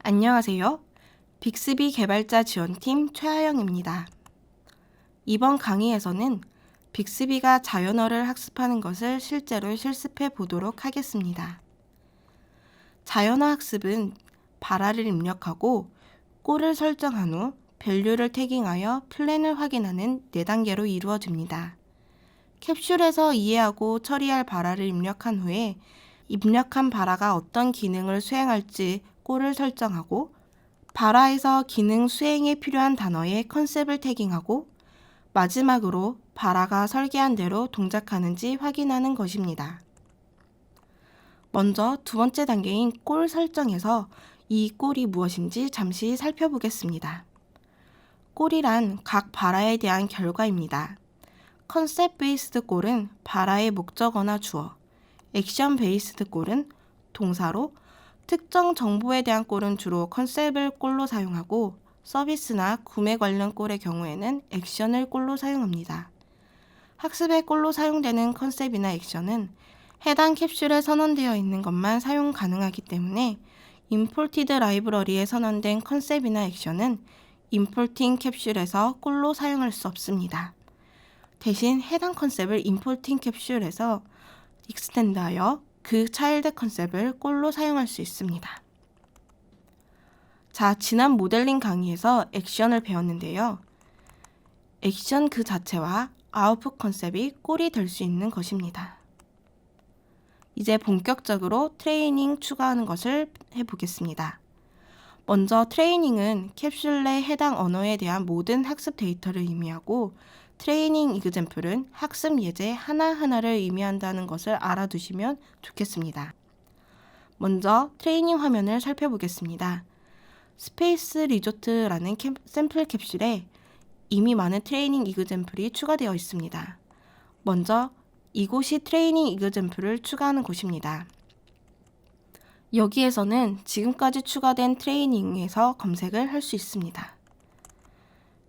안녕하세요. 빅스비 개발자 지원팀 최하영입니다. 이번 강의에서는 빅스비가 자연어를 학습하는 것을 실제로 실습해 보도록 하겠습니다. 자연어 학습은 발화를 입력하고 꼴을 설정한 후 밸류를 태깅하여 플랜을 확인하는 4단계로 이루어집니다. 캡슐에서 이해하고 처리할 발화를 입력한 후에 입력한 발화가 어떤 기능을 수행할지 꼴을 설정하고 발화에서 기능 수행에 필요한 단어의 컨셉을 태깅하고 마지막으로 발화가 설계한 대로 동작하는지 확인하는 것입니다. 먼저 두 번째 단계인 꼴 설정에서 이 꼴이 무엇인지 잠시 살펴보겠습니다. 꼴이란 각 발화에 대한 결과입니다. 컨셉 베이스드 꼴은 발화의 목적어나 주어, 액션 베이스드 꼴은 동사로, 특정 정보에 대한 꼴은 주로 컨셉을 꼴로 사용하고 서비스나 구매 관련 꼴의 경우에는 액션을 꼴로 사용합니다. 학습의 꼴로 사용되는 컨셉이나 액션은 해당 캡슐에 선언되어 있는 것만 사용 가능하기 때문에 임포티드 라이브러리에 선언된 컨셉이나 액션은 임포팅 캡슐에서 꼴로 사용할 수 없습니다. 대신 해당 컨셉을 임포팅 캡슐에서 익스텐드하여 그 차일드 컨셉을 꼴로 사용할 수 있습니다. 자, 지난 모델링 강의에서 액션을 배웠는데요. 액션 그 자체와 아웃풋 컨셉이 꼴이 될 수 있는 것입니다. 이제 본격적으로 트레이닝 추가하는 것을 해보겠습니다. 먼저 트레이닝은 캡슐 내 해당 언어에 대한 모든 학습 데이터를 의미하고 트레이닝 이그젬플은 학습 예제 하나하나를 의미한다는 것을 알아두시면 좋겠습니다. 먼저 트레이닝 화면을 살펴보겠습니다. 스페이스 리조트라는 샘플 캡슐에 이미 많은 트레이닝 이그젬플이 추가되어 있습니다. 먼저 이곳이 트레이닝 이그젬플을 추가하는 곳입니다. 여기에서는 지금까지 추가된 트레이닝에서 검색을 할 수 있습니다.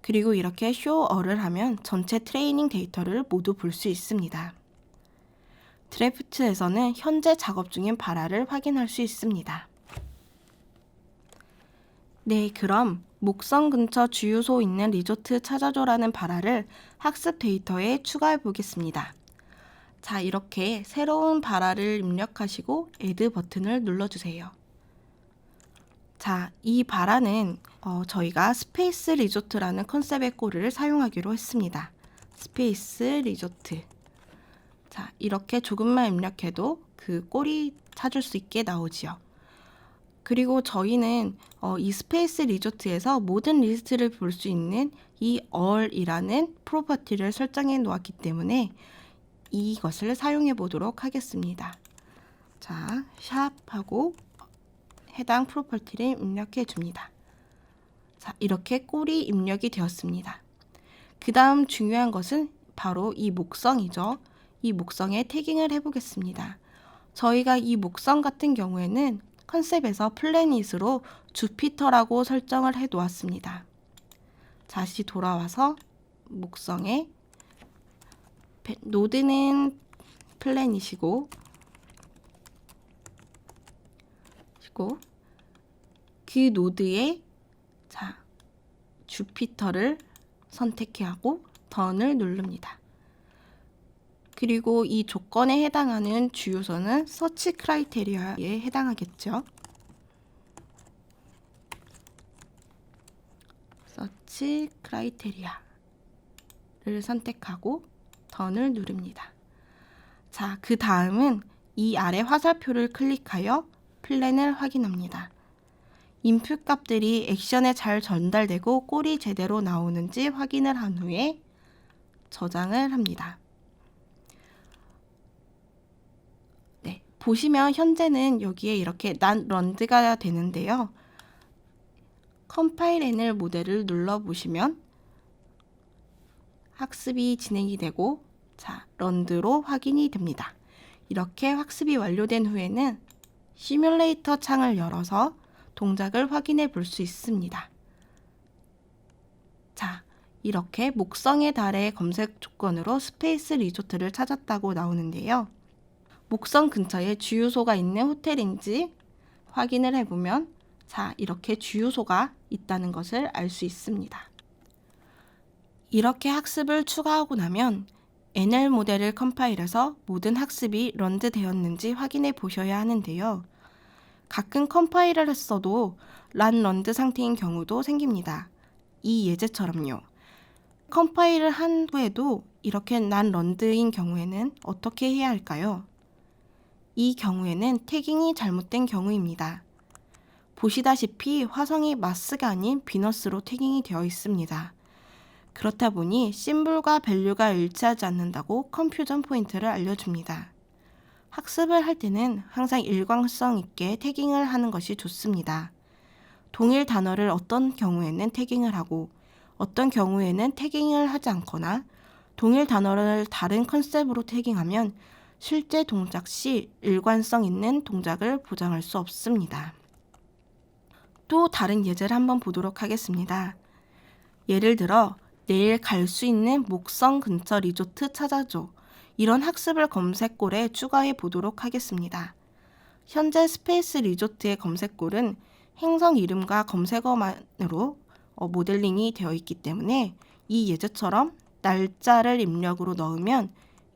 그리고 이렇게 show all을 하면 전체 트레이닝 데이터를 모두 볼 수 있습니다. 드래프트에서는 현재 작업 중인 발화를 확인할 수 있습니다. 네, 그럼 목성 근처 주유소 있는 리조트 찾아줘라는 발화를 학습 데이터에 추가해 보겠습니다. 자, 이렇게 새로운 발화를 입력하시고 add 버튼을 눌러주세요. 자, 이 발화는 저희가 스페이스 리조트라는 컨셉의 꼴을 사용하기로 했습니다. 스페이스 리조트. 자, 이렇게 조금만 입력해도 그 꼴이 찾을 수 있게 나오지요. 그리고 저희는 이 스페이스 리조트에서 모든 리스트를 볼 수 있는 이 all이라는 프로퍼티를 설정해 놓았기 때문에 이것을 사용해 보도록 하겠습니다. 자, 샵하고 해당 프로퍼티를 입력해 줍니다. 자, 이렇게 꼴이 입력이 되었습니다. 그 다음 중요한 것은 바로 이 목성이죠. 이 목성에 태깅을 해보겠습니다. 저희가 이 목성 같은 경우에는 컨셉에서 플래닛으로 주피터라고 설정을 해 놓았습니다. 다시 돌아와서 목성에 노드는 플래닛이고 그 노드에 주피터를 선택해 하고 던을 누릅니다. 그리고 이 조건에 해당하는 주요소는 서치 크라이테리아에 해당하겠죠. 서치 크라이테리아를 선택하고 던을 누릅니다. 자, 그 다음은 이 아래 화살표를 클릭하여 플랜을 확인합니다. 인풋 값들이 액션에 잘 전달되고 꼴이 제대로 나오는지 확인을 한 후에 저장을 합니다. 네, 보시면 현재는 여기에 이렇게 not run가 되는데요. 컴파일 N을 모델을 눌러보시면 학습이 진행이 되고 런드로 확인이 됩니다. 이렇게 학습이 완료된 후에는 시뮬레이터 창을 열어서 동작을 확인해 볼 수 있습니다. 자, 이렇게 목성의 달의 검색 조건으로 스페이스 리조트를 찾았다고 나오는데요. 목성 근처에 주유소가 있는 호텔인지 확인을 해보면 자, 이렇게 주요소가 있다는 것을 알 수 있습니다. 이렇게 학습을 추가하고 나면 NL 모델을 컴파일해서 모든 학습이 런드되었는지 확인해 보셔야 하는데요. 가끔 컴파일을 했어도 런드 상태인 경우도 생깁니다. 이 예제처럼요. 컴파일을 한 후에도 이렇게 런드인 경우에는 어떻게 해야 할까요? 이 경우에는 태깅이 잘못된 경우입니다. 보시다시피 화성이 마스가 아닌 비너스로 태깅이 되어 있습니다. 그렇다 보니 심볼과 밸류가 일치하지 않는다고 컨퓨전 포인트를 알려줍니다. 학습을 할 때는 항상 일관성 있게 태깅을 하는 것이 좋습니다. 동일 단어를 어떤 경우에는 태깅을 하고 어떤 경우에는 태깅을 하지 않거나 동일 단어를 다른 컨셉으로 태깅하면 실제 동작 시 일관성 있는 동작을 보장할 수 없습니다. 또 다른 예제를 한번 보도록 하겠습니다. 예를 들어 내일 갈 수 있는 목성 근처 리조트 찾아줘. 이런 학습을 검색골에 추가해 보도록 하겠습니다. 현재 스페이스 리조트의 검색골은 행성 이름과 검색어만으로 모델링이 되어 있기 때문에 이 예제처럼 날짜를 입력으로 넣으면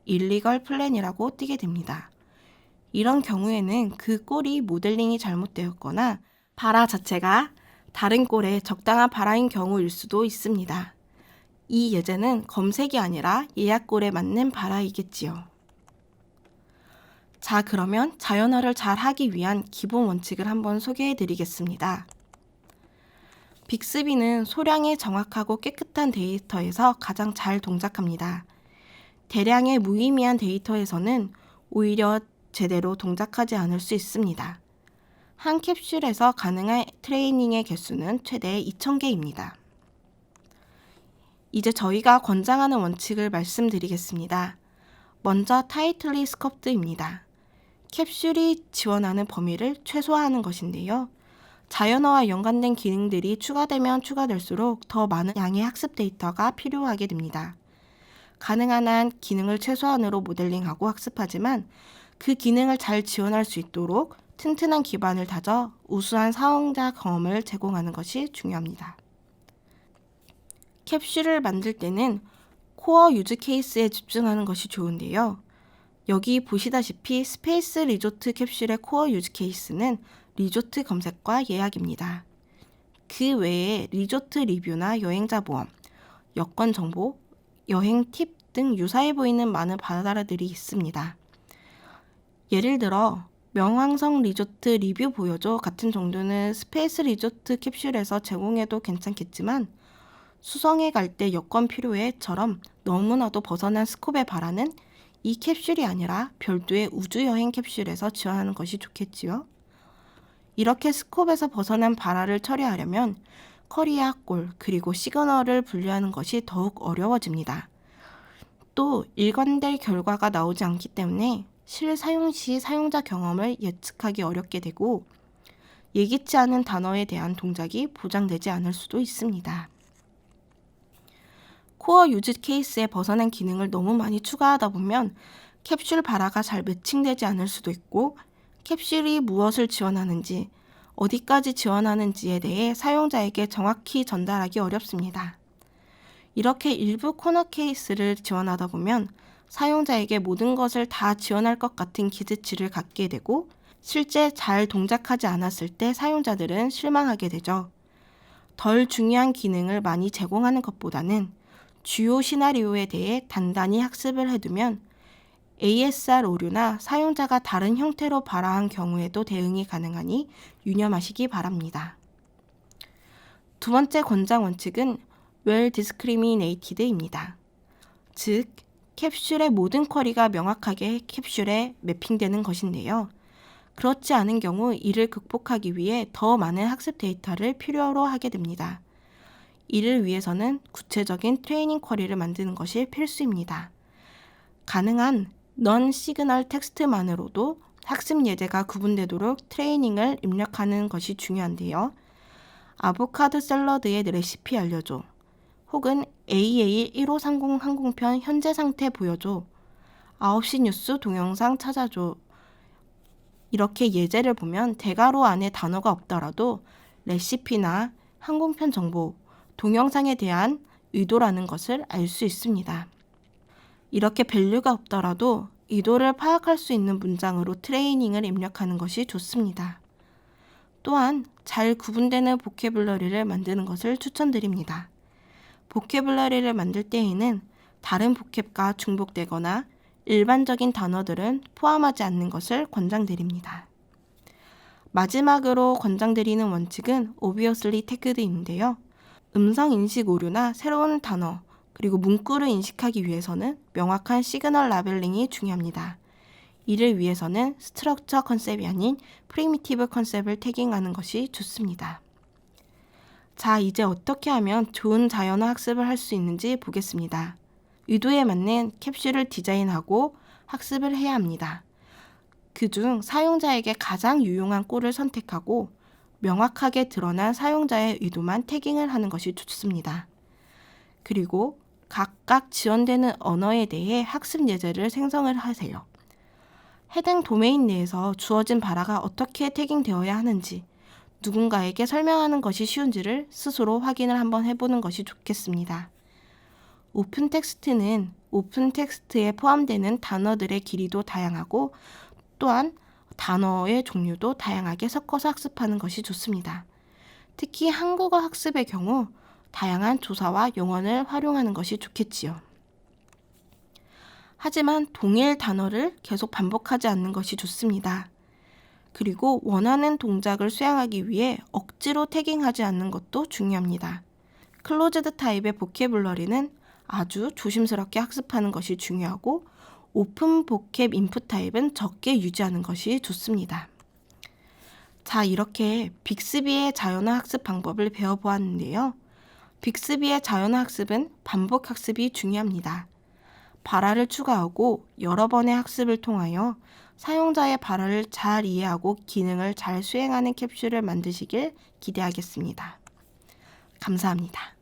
일리걸 플랜이라고 뜨게 됩니다. 이런 경우에는 그 꼴이 모델링이 잘못되었거나 바라 자체가 다른 꼴에 적당한 바라인 경우일 수도 있습니다. 이 예제는 검색이 아니라 예약꼴에 맞는 바라이겠지요. 자, 그러면 자연어를 잘 하기 위한 기본 원칙을 한번 소개해 드리겠습니다. 빅스비는 소량의 정확하고 깨끗한 데이터에서 가장 잘 동작합니다. 대량의 무의미한 데이터에서는 오히려 제대로 동작하지 않을 수 있습니다. 한 캡슐에서 가능한 트레이닝의 개수는 최대 2000개입니다. 이제 저희가 권장하는 원칙을 말씀드리겠습니다. 먼저 타이틀리 스컵드입니다. 캡슐이 지원하는 범위를 최소화하는 것인데요. 자연어와 연관된 기능들이 추가되면 추가될수록 더 많은 양의 학습 데이터가 필요하게 됩니다. 가능한 한 기능을 최소한으로 모델링하고 학습하지만 그 기능을 잘 지원할 수 있도록 튼튼한 기반을 다져 우수한 사용자 경험을 제공하는 것이 중요합니다. 캡슐을 만들 때는 코어 유즈 케이스에 집중하는 것이 좋은데요. 여기 보시다시피 스페이스 리조트 캡슐의 코어 유즈 케이스는 리조트 검색과 예약입니다. 그 외에 리조트 리뷰나 여행자 보험, 여권 정보, 여행 팁 등 유사해 보이는 많은 바다들이 있습니다. 예를 들어 명왕성 리조트 리뷰 보여줘 같은 정도는 스페이스 리조트 캡슐에서 제공해도 괜찮겠지만 수성에 갈 때 여권 필요해처럼 너무나도 벗어난 스콥의 바라는 이 캡슐이 아니라 별도의 우주여행 캡슐에서 지원하는 것이 좋겠지요. 이렇게 스콥에서 벗어난 바라를 처리하려면 커리아 꼴 그리고 시그널을 분류하는 것이 더욱 어려워집니다. 또 일관될 결과가 나오지 않기 때문에 실사용 시 사용자 경험을 예측하기 어렵게 되고 예기치 않은 단어에 대한 동작이 보장되지 않을 수도 있습니다. 코어 유즈 케이스에 벗어난 기능을 너무 많이 추가하다 보면 캡슐 바라가 잘 매칭되지 않을 수도 있고 캡슐이 무엇을 지원하는지, 어디까지 지원하는지에 대해 사용자에게 정확히 전달하기 어렵습니다. 이렇게 일부 코너 케이스를 지원하다 보면 사용자에게 모든 것을 다 지원할 것 같은 기대치를 갖게 되고 실제 잘 동작하지 않았을 때 사용자들은 실망하게 되죠. 덜 중요한 기능을 많이 제공하는 것보다는 주요 시나리오에 대해 단단히 학습을 해두면 ASR 오류나 사용자가 다른 형태로 발화한 경우에도 대응이 가능하니 유념하시기 바랍니다. 두 번째 권장 원칙은 well discriminated입니다. 즉, 캡슐의 모든 쿼리가 명확하게 캡슐에 매핑되는 것인데요. 그렇지 않은 경우 이를 극복하기 위해 더 많은 학습 데이터를 필요로 하게 됩니다. 이를 위해서는 구체적인 트레이닝 쿼리를 만드는 것이 필수입니다. 가능한 non-시그널 텍스트만으로도 학습 예제가 구분되도록 트레이닝을 입력하는 것이 중요한데요. 아보카도 샐러드의 레시피 알려줘. 혹은 AA1530 항공편 현재 상태 보여줘. 9시 뉴스 동영상 찾아줘. 이렇게 예제를 보면 대괄호 안에 단어가 없더라도 레시피나 항공편 정보, 동영상에 대한 의도라는 것을 알 수 있습니다. 이렇게 밸류가 없더라도 의도를 파악할 수 있는 문장으로 트레이닝을 입력하는 것이 좋습니다. 또한 잘 구분되는 보캐블러리를 만드는 것을 추천드립니다. 보캐블러리를 만들 때에는 다른 보캡과 중복되거나 일반적인 단어들은 포함하지 않는 것을 권장드립니다. 마지막으로 권장드리는 원칙은 obviously tagged인데요. 음성 인식 오류나 새로운 단어, 그리고 문구를 인식하기 위해서는 명확한 시그널 라벨링이 중요합니다. 이를 위해서는 스트럭처 컨셉이 아닌 프리미티브 컨셉을 태깅하는 것이 좋습니다. 자, 이제 어떻게 하면 좋은 자연어 학습을 할 수 있는지 보겠습니다. 의도에 맞는 캡슐을 디자인하고 학습을 해야 합니다. 그중 사용자에게 가장 유용한 꼴을 선택하고 명확하게 드러난 사용자의 의도만 태깅을 하는 것이 좋습니다. 그리고 각각 지원되는 언어에 대해 학습 예제를 생성을 하세요. 해당 도메인 내에서 주어진 발화가 어떻게 태깅되어야 하는지, 누군가에게 설명하는 것이 쉬운지를 스스로 확인을 한번 해보는 것이 좋겠습니다. 오픈 텍스트는 오픈 텍스트에 포함되는 단어들의 길이도 다양하고 또한 단어의 종류도 다양하게 섞어서 학습하는 것이 좋습니다. 특히 한국어 학습의 경우 다양한 조사와 용언을 활용하는 것이 좋겠지요. 하지만 동일 단어를 계속 반복하지 않는 것이 좋습니다. 그리고 원하는 동작을 수행하기 위해 억지로 태깅하지 않는 것도 중요합니다. 클로즈드 타입의 보캐블러리는 아주 조심스럽게 학습하는 것이 중요하고 오픈 보캡 인풋 타입은 적게 유지하는 것이 좋습니다. 자, 이렇게 빅스비의 자연어 학습 방법을 배워보았는데요. 빅스비의 자연어 학습은 반복 학습이 중요합니다. 발화를 추가하고 여러 번의 학습을 통하여 사용자의 발화를 잘 이해하고 기능을 잘 수행하는 캡슐을 만드시길 기대하겠습니다. 감사합니다.